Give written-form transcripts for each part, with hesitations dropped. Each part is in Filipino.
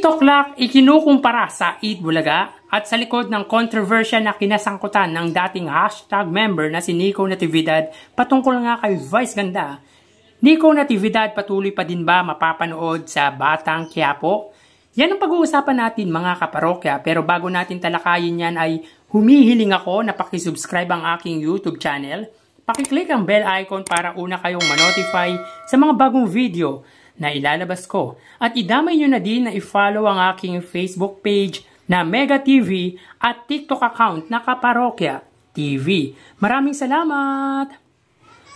TikTok Clock ikinukumpara sa Eat Bulaga at sa likod ng kontrobersya na kinasangkutan ng dating hashtag member na si Nico Natividad patungkol nga kay Vice Ganda. Nico Natividad patuloy pa din ba mapapanood sa Batang Quiapo? Yan ang pag-uusapan natin mga kaparokya, pero bago natin talakayin yan ay humihiling ako na pakisubscribe ang aking YouTube channel. Pakiclick ang bell icon para una kayong manotify sa mga bagong video na ilalabas ko. At idamay nyo na din na i-follow ang aking Facebook page na Mega TV at TikTok account na Kaparokya TV. Maraming salamat!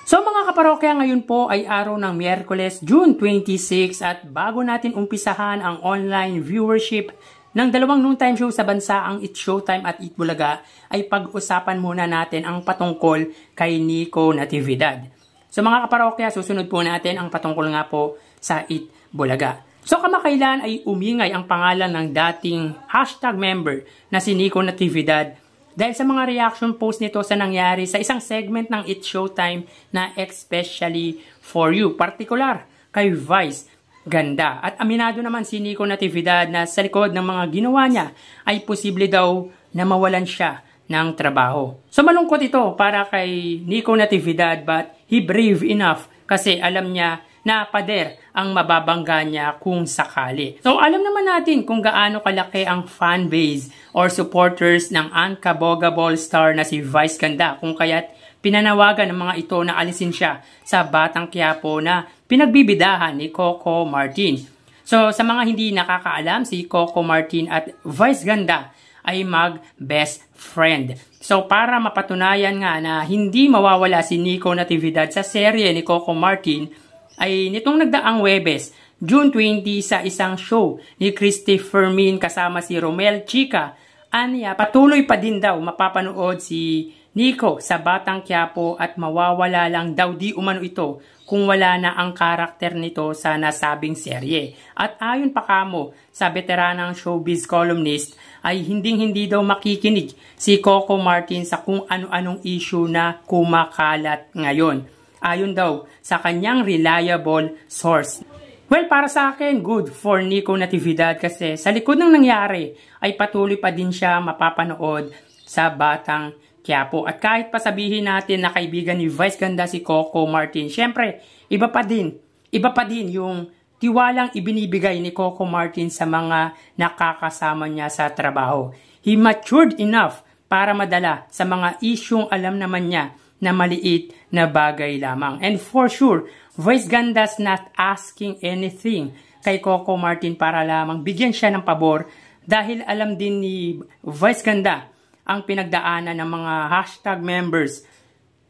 So mga kaparokya, ngayon po ay araw ng Miyerkules, June 26 at bago natin umpisahan ang online viewership ng dalawang noontime show sa bansa, ang It's Showtime at Eat Bulaga, ay pag-usapan muna natin ang patungkol kay Nico Natividad. So mga kaparokya, susunod po natin ang patungkol nga po sa Eat Bulaga. So kamakailan ay umingay ang pangalan ng dating hashtag member na si Nico Natividad dahil sa mga reaction post nito sa nangyari sa isang segment ng It's Showtime na especially for you, partikular kay Vice Ganda. At aminado naman si Nico Natividad na sa likod ng mga ginawa niya ay posible daw na mawalan siya ng trabaho. So malungkot ito para kay Nico Natividad, but he brave enough kasi alam niya na pader ang mababangga niya kung sakali. So alam naman natin kung gaano kalaki ang fan base or supporters ng unkabogable star na si Vice Ganda, kung kaya't pinanawagan ng mga ito na alisin siya sa Batang Quiapo na pinagbibidahan ni Coco Martin. So sa mga hindi nakakaalam, si Coco Martin at Vice Ganda ay mag-best friend. So para mapatunayan nga na hindi mawawala si Nico Natividad sa serye ni Coco Martin, ay nitong nagdaang Huwebes, June 20, sa isang show ni Christy Fermin kasama si Romel Chica, anya patuloy pa din daw mapapanood si Nico sa Batang Quiapo at mawawala lang daw di umano ito kung wala na ang karakter nito sa nasabing serye. At ayon pa kamo sa veteranang showbiz columnist ay hindi daw makikinig si Coco Martin sa kung ano-anong issue na kumakalat ngayon. Ayon daw sa kanyang reliable source. Well, para sa akin, good for Nico Natividad kasi sa likod ng nangyari ay patuloy pa din siya mapapanood sa Batang Quiapo. At kahit pa sabihin natin na kaibigan ni Vice Ganda si Coco Martin, syempre, iba pa din yung tiwalang ibinibigay ni Coco Martin sa mga nakakasama niya sa trabaho. He matured enough para madala sa mga isyong alam naman niya na maliit na bagay lamang. And for sure, Vice Ganda's not asking anything kay Coco Martin para lamang bigyan siya ng pabor dahil alam din ni Vice Ganda ang pinagdaanan ng mga hashtag members,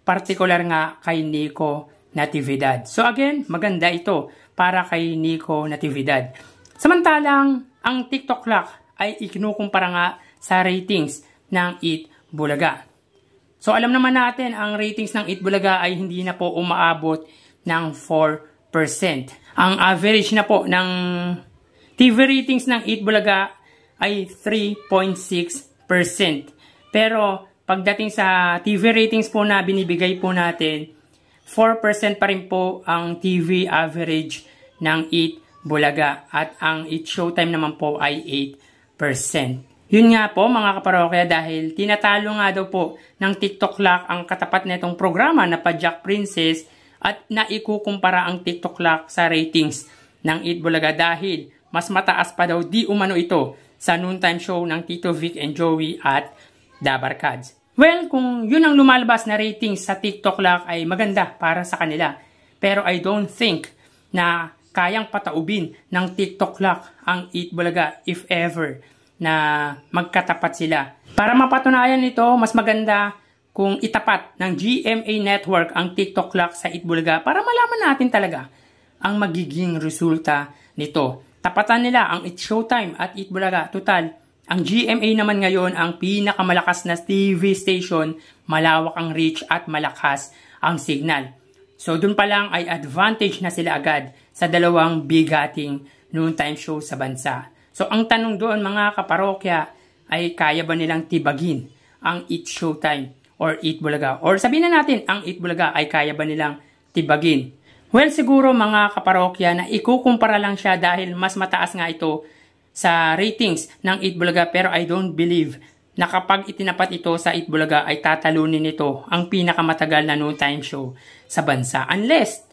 partikular nga kay Nico Natividad. So again, maganda ito para kay Nico Natividad. Samantalang, ang TikTok Clock ay ikinukumpara nga sa ratings ng Eat Bulaga. So alam naman natin, ang ratings ng Eat Bulaga ay hindi na po umaabot ng 4%. Ang average na po ng TV ratings ng Eat Bulaga ay 3.6%. Pero pagdating sa TV ratings po na binibigay po natin, 4% pa rin po ang TV average ng Eat Bulaga at ang It's Showtime naman po ay 8%. Yun nga po mga kaparokya, dahil tinatalo nga daw po ng TikTok Clock ang katapat na itong programa na Pajak Princess at naikukumpara ang TikTok Clock sa ratings ng Eat Bulaga dahil mas mataas pa daw di umano ito sa noontime show ng Tito Vic and Joey at Dabarkads. Well, kung yun ang lumalabas na ratings sa TikTok Clock ay maganda para sa kanila. Pero I don't think na kayang pataubin ng TikTok Clock ang Eat Bulaga if ever na magkatapat sila. Para mapatunayan nito, mas maganda kung itapat ng GMA Network ang TikTok Clock sa Eat Bulaga para malaman natin talaga ang magiging resulta nito. Tapatan nila ang It's Showtime at Eat Bulaga. Total, ang GMA naman ngayon ang pinakamalakas na TV station, malawak ang reach at malakas ang signal. So dun pa lang ay advantage na sila agad sa dalawang bigating noontime show sa bansa. So, ang tanong doon mga kaparokya ay kaya ba nilang tibagin ang It's Showtime or Eat Bulaga? Or sabihin na natin, ang Eat Bulaga ay kaya ba nilang tibagin? Well, siguro mga kaparokya na ikukumpara lang siya dahil mas mataas nga ito sa ratings ng Eat Bulaga, pero I don't believe na kapag itinapat ito sa Eat Bulaga ay tatalunin nito ang pinakamatagal na noontime show sa bansa. Unless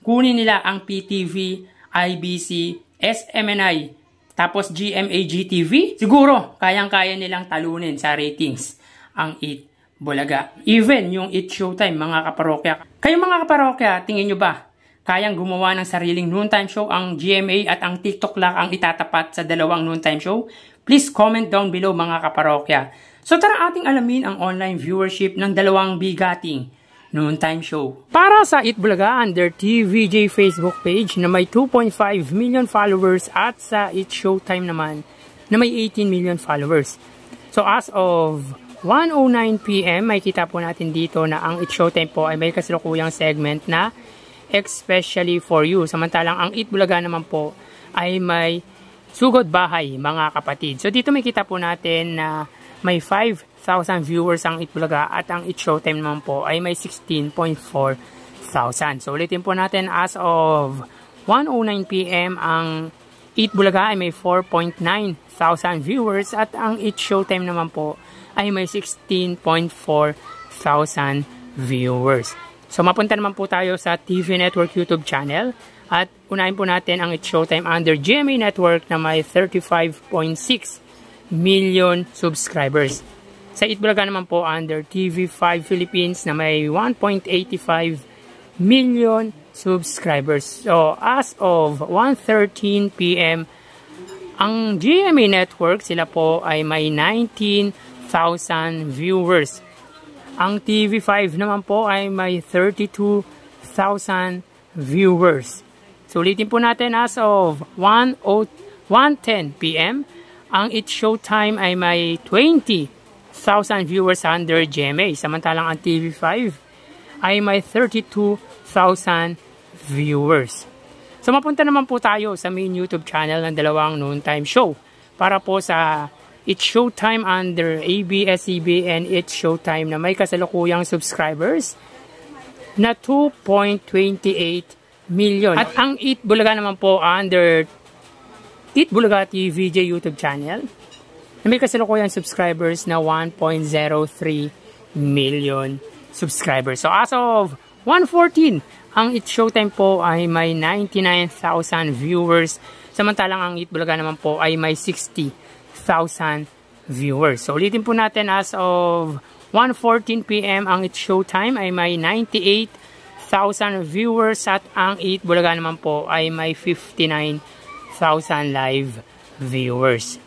kunin nila ang PTV, IBC, SMNI, tapos GMA-GTV, siguro kayang-kaya nilang talunin sa ratings ang Eat Bulaga. Even yung Eat Showtime, mga kaparokya. Kayo mga kaparokya, tingin nyo ba kayang gumawa ng sariling noontime show ang GMA at ang TikTok lang ang itatapat sa dalawang noontime show? Please comment down below mga kaparokya. So tara ating alamin ang online viewership ng dalawang bigating noontime show. Para sa Eat Bulaga, under TVJ Facebook page na may 2.5 million followers at sa Eat Showtime naman na may 18 million followers. So as of 1:09 PM, may kita po natin dito na ang Eat Showtime po ay may kasalukuyang segment na especially for you. Samantalang ang Eat Bulaga naman po ay may sugod bahay, mga kapatid. So dito may kita po natin na may 5,000 viewers ang Eat Bulaga at ang Eat Showtime naman po ay may 16.4 thousand. So ulitin po natin, as of 1:09 PM ang Eat Bulaga ay may 4.9 thousand viewers at ang Eat Showtime naman po ay may 16.4 thousand viewers. So mapunta naman po tayo sa TV Network YouTube channel at unahin po natin ang Eat Showtime under GMA Network na may 35.6 million subscribers. Sa Eat Bulaga naman po under TV5 Philippines na may 1.85 million subscribers. So as of 1:13 PM ang GMA Network, sila po ay may 19,000 viewers. Ang TV5 naman po ay may 32,000 viewers. So ulitin po natin, as of 1:10 PM, ang Eat Showtime ay may 20,000 viewers under GMA. Samantalang ang TV5 ay may 32,000 viewers. So mapunta naman po tayo sa main YouTube channel ng dalawang noontime show. Para po sa Eat Showtime under ABS-CBN Eat Showtime na may kasalukuyang subscribers na 2.28 million. At ang Eat Bulaga naman po under Eat Bulaga TVJ YouTube channel na may kasalukuyang subscribers na 1.03 million subscribers. So as of 1:14, ang Eat Showtime po ay may 99,000 viewers. Samantalang ang Eat Bulaga naman po ay may 60,000 viewers. So ulitin po natin, as of 1:14 PM ang Eat Showtime ay may 98,000 viewers at ang Eat Bulaga naman po ay may 59,000 live viewers.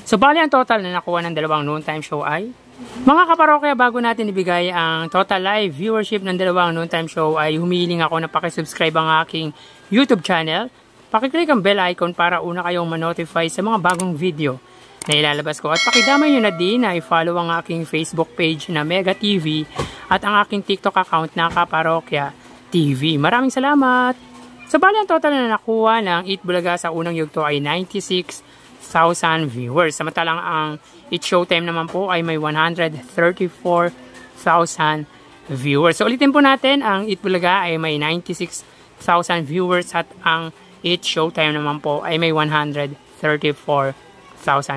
So bali ang total na nakuha ng dalawang noontime show ay, mga kaparokya, bago natin ibigay ang total live viewership ng dalawang noontime show ay humihiling ako na pakisubscribe ang aking YouTube channel. Pakiclick ang bell icon para una kayong ma-notify sa mga bagong video na ilalabas ko. At pakidamay nyo na din na i-follow ang aking Facebook page na Mega TV at ang aking TikTok account na Kaparokya TV. Maraming salamat! So bali ang total na nakuha ng Eat Bulaga sa unang yugto ay 96,000 viewers. Samantalang ang Eat Showtime naman po ay may 134,000 viewers. So ulitin po natin, ang Eat Bulaga ay may 96,000 viewers at ang Eat Showtime naman po ay may 134,000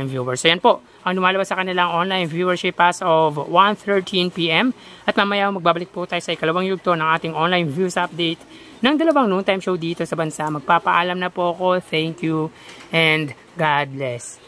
viewers. So yan po ang lumalabas sa kanilang online viewership as of 1:13 PM. At mamaya magbabalik po tayo sa ikalawang yugto ng ating online views update ng dalawang noontime show dito sa bansa. Magpapaalam na po ako. Thank you and God bless.